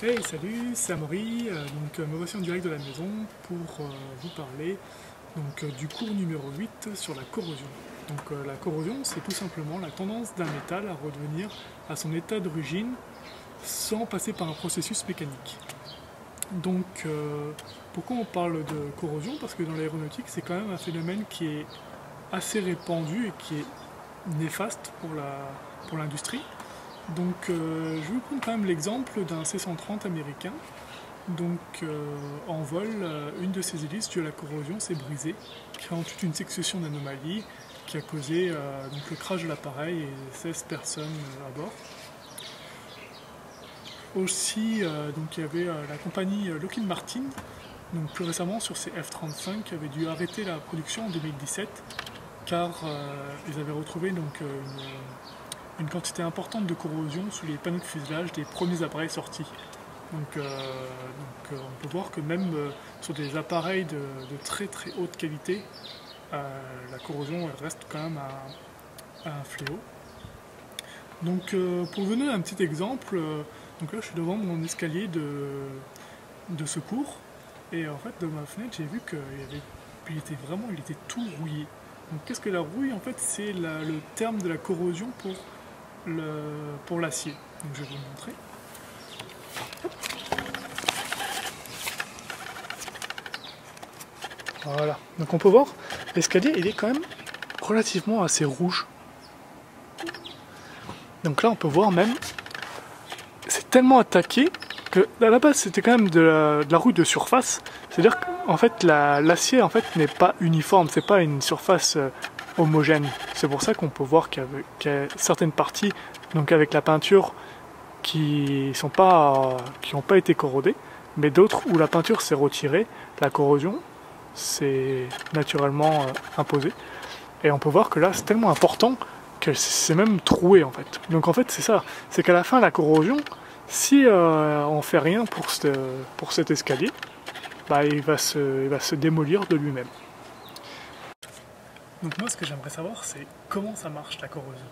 Hey, salut, c'est Amaury. Me voici en direct de la maison pour vous parler du cours numéro 8 sur la corrosion. La corrosion, c'est tout simplement la tendance d'un métal à redevenir à son état d'origine sans passer par un processus mécanique. Pourquoi on parle de corrosion? Parce que dans l'aéronautique, c'est quand même un phénomène qui est assez répandu et qui est néfaste pour l'industrie. Je vais vous prendre quand même l'exemple d'un C-130 américain. En vol, une de ses hélices due à la corrosion s'est brisée, créant toute une succession d'anomalies qui a causé le crash de l'appareil et 16 personnes à bord. Aussi, il y avait la compagnie Lockheed Martin, plus récemment sur ses F-35, qui avait dû arrêter la production en 2017 car ils avaient retrouvé une quantité importante de corrosion sous les panneaux de fuselage des premiers appareils sortis. On peut voir que même sur des appareils de très très haute qualité, la corrosion elle reste quand même un fléau. Pour vous donner un petit exemple, là je suis devant mon escalier de secours et en fait de ma fenêtre j'ai vu qu'il était tout rouillé. Donc qu'est-ce que la rouille? En fait c'est le terme de la corrosion pour l'acier. Donc je vais vous le montrer. Voilà, donc on peut voir l'escalier il est quand même relativement assez rouge. Donc là on peut voir même, c'est tellement attaqué que à la base c'était quand même de la rouille de surface. C'est-à-dire qu'en fait l'acier n'est pas uniforme, c'est pas une surface homogène. C'est pour ça qu'on peut voir qu'il y a certaines parties donc avec la peinture qui n'ont pas été corrodées, mais d'autres où la peinture s'est retirée, la corrosion s'est naturellement imposée. Et on peut voir que là c'est tellement important que c'est même troué en fait. Donc en fait c'est ça, c'est qu'à la fin la corrosion, si on fait rien pour cet escalier, il va se démolir de lui-même. Donc moi ce que j'aimerais savoir c'est comment ça marche la corrosion.